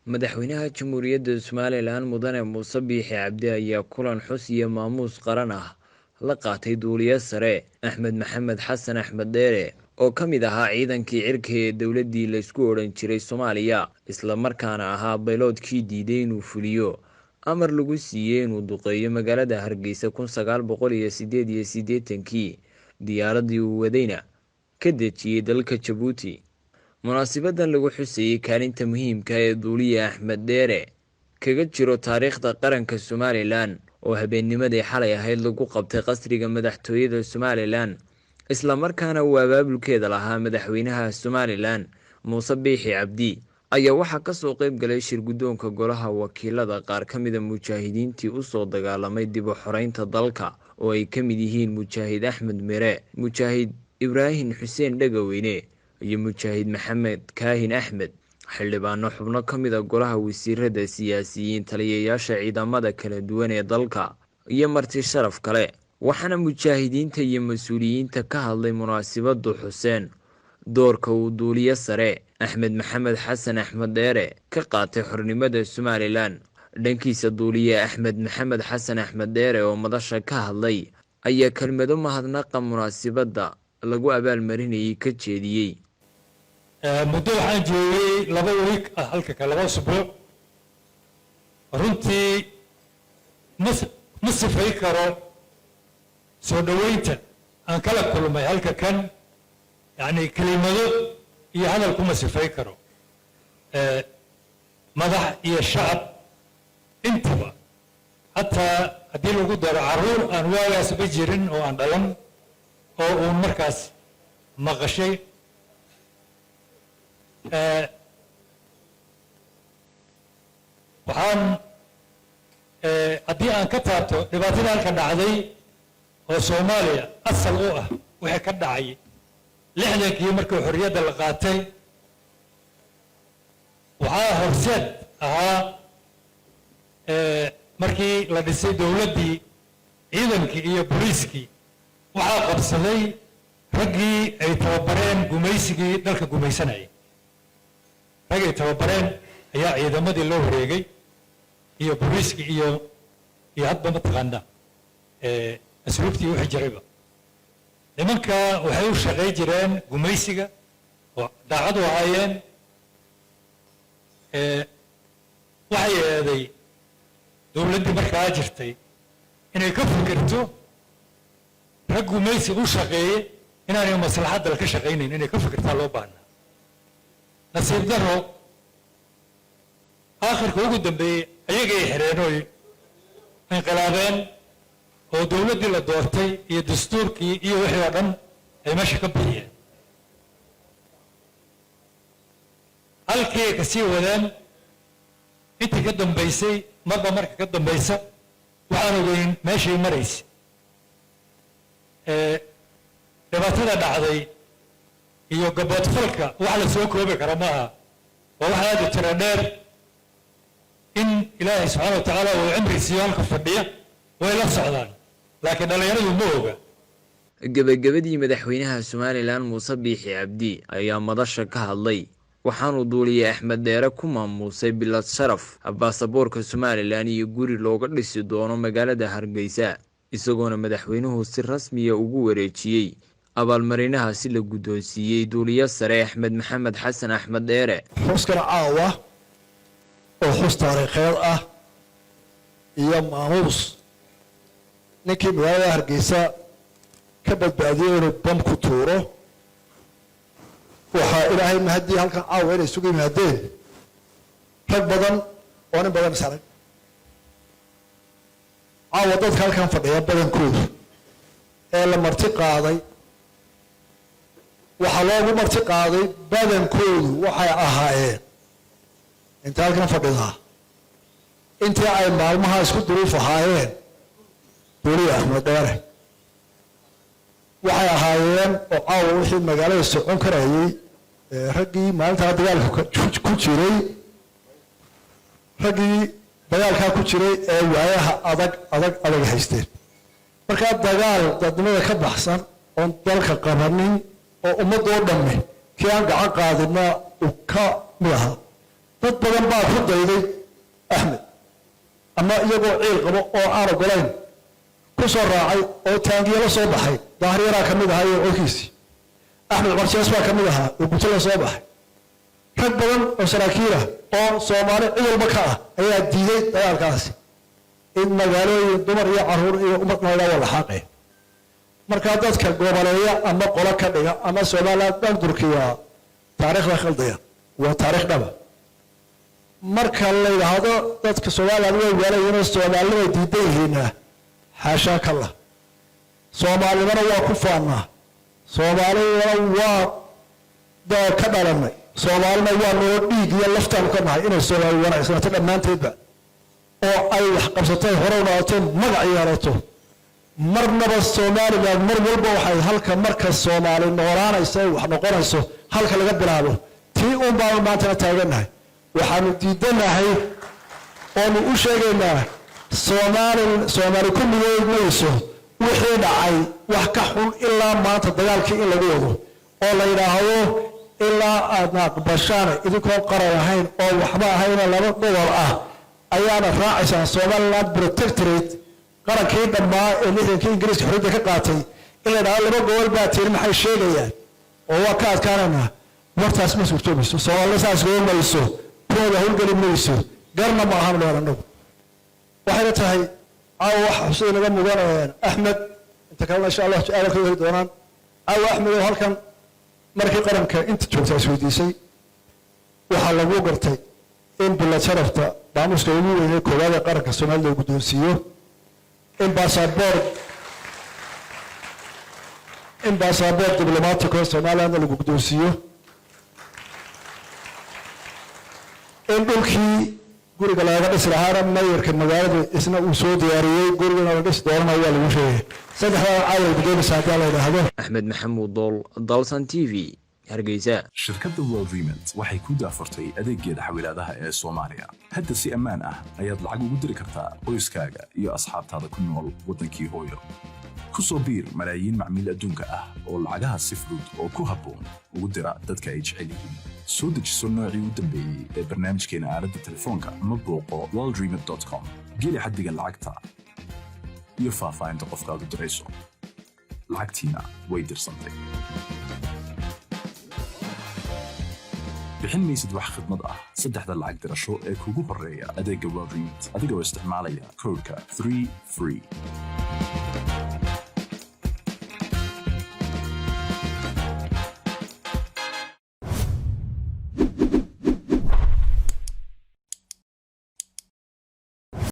madaxweynaha jamhuuriyadda Somaliland mudane Muuse Biixi Cabdi ayaa kulan xus iyo maamuus qaran ah la qaatay duuliye sare Axmed Maxamed Xasan Axmed Dheere oo ka mid ahaa ciidankii cirka ee dowladdii la isku odhan jiray Soomaaliya isla markaana ahaa bayloodkii diiday inuu fuliyo amar lagu siiyay inuu duqeeyo magaalada Hargeysa 1988 diyaaradii uu wadayna ka dejiyay dalka Djibouti. munaasabaddan lagu xusayay kaalinta muhiimka ee duuliye Axmed Dheere kaga jiro taariikhda qaranka Somaliland oo habeennimadii xalay ahayd lagu qabtay qasriga madaxtooyada Somaliland isla markaana uu abaabulkeeda lahaa madaxweynaha Somaliland Muuse Biixi Cabdi ayaa waxaa ka soo qayb galay shir guddoonka golaha wakiilada qaar ka mid ah mujaahidiintii u soo dagaalamay dib u xoreynta dalka oo ay ka mid yihiin mujaahid Axmed Mere, mujaahid Ibraahim Xuseen Dhagaweyne iyo mujaahid Maxamed Kaahin Axmed. xildhibaano xubno ka mid ah golaha wasiirada, siyaasiyiin, taliyayaasha ciidamada kala duwan ee dalka iyo marti sharaf kale, waxaana mujaahidiinta iyo mas-uuliyiinta ka hadlay munaasabadu xuseen doorka uu duuliye sare Axmed Maxamed Xasan Axmed Dheere ka qaatay xornimada Somaliland. dhankiisa duuliye Axmed Maxamed Xasan Axmed Dheere oo madasha ka hadlay ayaa kelmado mahadnaqa munaasabada lagu abaalmarinayay ka jeediyey. muddo waxaan joogay 2 week halka kale 2 usbuuc runtii ma sifay karo soo dhaweynta aan kala kulmay halka kan yani kelimado iyo hadal kuma sifay karo madax iyo shacab intaba hataa haddii lagu daro caruur aan waagaas ba jirin oo aan dhalan oo uun markaas maqashay waxaan haddii aan ka taabto dhibaatada halka dhacday oo Soomaaliya asal u ah wixii ka dhacay 60kii markii xorriyadda la qaatay waxaa horseed ahaa markii la dhisay dowladdii ciidankii iyo booliiskii waxaa qabsaday raggii ay tababareen gumaysigii dalka gumaysanayay. ragay tababareen ayaa ciidamadii loo wareegay iyo booliiskii iyo hadba mataqaana asluubtii wixii jirayba nimanka waxay u shaqay jireen gumaysiga oo daacad u ahaayeen. waxay eeday dowladdii markaa jirtay inay ka fikirto rag gumaysi u shaqeeye inaanay maslaxad dal ka shaqaynayn inay ka fikirtaa loo baahnaa. nasiib daro aakhirka ugu dambeeyey ayagay xireen oo inqilaabeen oo dowladdii la doortay iyo dastuurkii iyo wixii oo dhan ay meesha ka bixiyeen. halkii ay kasii wadeen intii ka dambaysay marba marka ka dambaysa waxaan ogeyn meeshay maraysa. dhibaatada dhacday iyo gaboodfalka wax la soo koobi kara maaha waa wax aad u tiro dheer in ilaahay subxaana wa tacaala uu cimri siiyo halka fadhiya way la socdaan laakiin dhalinyaradu ma oga. gabagabadii madaxweynaha Somaliland Muuse Biixi Cabdi ayaa madasha ka hadlay waxaanu duuliye Axmed Dheere ku maamuusay bilad sharaf baasaboorka Somaliland iyo guri looga dhisi doono magaalada Hargeysa isagoona madaxweynuhu si rasmi ah ugu wareejiyay abaalmarinaha si la guddoonsiiyay duuliye sare Axmed Maxamed Xasan Axmed Dheere. xuskana caawa oo xus taariikheed ah iyo maamuus ninkii magaalada Hargeysa ka badbaadiyay inuu bam ku tuuro waxaa ilaahay mahadii halkan caawa inay isugu yimaadeen rag badan oo nin badan is arag. caawa dadka halkan fadhiya badankooda ee la marti qaaday waxaa loogu marti qaaday badankoodu waxay ahaayeen inta halkan fadhidaa intii ay maalmaha isku duruuf ahaayeen duuliye Axmed Dheere waxay ahaayeen oo caawa wixii magaalada socon karayay raggii maalintaa dagaalka ku jiray raggii dagaalkaa ku jiray ee waayaha adag haysteen. markaa dagaal dadnimada ka baxsan oon dalka qabanin oo ummadoo dhamme kii aan gacan qaadina uu ka mid ahaa dad badan baa ku dayday axmed ama iyagoo ciil qabo oo aan ogolayn ku soo raacay oo taangiya la soo baxay daahiryaraa ka mid ahaa iyo codkiisii axmed qorjees baa ka mid ahaa oo guto la soo baxay rag badan oo saraakiil ah oo soomaali cid walba ka ah ayaa diiday dagaalkaasi in magaalooyin dumar iyo caruur iyo ummad nooga wada xaqeen markaa dadka goboleeya ama qolo ka dhiga ama Soomaaliland dhan durkiya taariikhda khaldaya waa taariikh dhaba marka la yiraahdo dadka Soomaaliland way weelayeen Soomaaliland diiday yihiin xaasha kala Soomaalidana waa ku faanaa Soomaalidana waa dad ka dhalanay Soomaalina waa noo dhiig iyo laftaan ka nahay inay Soomaaliland wanaagsanaato dhammaanteedba oo ay wax qabsatay hore u noqoto magac yeelato marnaba Soomaaliland mar walba waxay halka marka Soomaali noolaanayso wax noqonayso halka laga bilaabo tii uun baa maanta taaganahay waxaanu diidanahay oo u sheegaynaa Soomaali ku midoobmayso wixii dhacay wax ka xun ilaa maanta dagaalkii in lagu wado oo la yiraahdo ilaa aad aqbashaan idinkoo qarar ahayn oo waxba ahayn laba gobol ah ayaana raacaysan Somaliland Protectorate qarankii dhammaa ee lixdankii Ingiriiska xorriyadda ka qaatay in la yiraahdo laba gobol baa tiin maxay sheegayaan oo waa ka adkaanayna martaas ma suurtoobayso Soomaaliland saas goomayso kuwa hawlgali mayso garna ma ahan leeyahay waxay tahay wax xuseen laga mudanayaan Axmed inta kale insha Allah su'aalo ka heli doonaan Axmed oo halkan markii qaranka inta joogtay isweydiisay waxa lagu gartay in bila sharafta baamuska ugu weyn ee koowaad ee qaranka Soomaaliya uu guddoonsiiyo in baasaboor diblomaatico Soomaaliland lagu guddoonsiiyo in dhulkii guriga laga dhis lahaa mayorka magaalada isna uu soo diyaariyay guriga laga dhis doonaa waa lagu sheegay saddexda caawil guddoonsiga hadda la yiraahdo Axmed Maxamuud Dool Dalsan TV Hargeysa shirkadda World Remit waxay ku daafurtay adeeggeeda xawilaadaha ee Soomaaliya hadda si ammaan ah ayaad lacag ugu diri kartaa qoyskaaga iyo asxaabtaada ku nool wadankii hooyo ku soo biir malaayiin macmiil adduunka ah oo lacagaha si fudud oo ku habboon ugu dira dadka ay jecel yihiin soo dejiso noocii u dambeeyay ee barnaamijkeena aaladda telefoonka ama booqo worldremit.com geli xaddiga lacagta iyo faahfaahinta qofkaad u dirayso lacagtiina way dirsantay bixin maysid wax khidmad ah saddexda lacag dirasho ee kugu horeeya adeegga World Remit adigoo isticmaalaya koodka 3FREE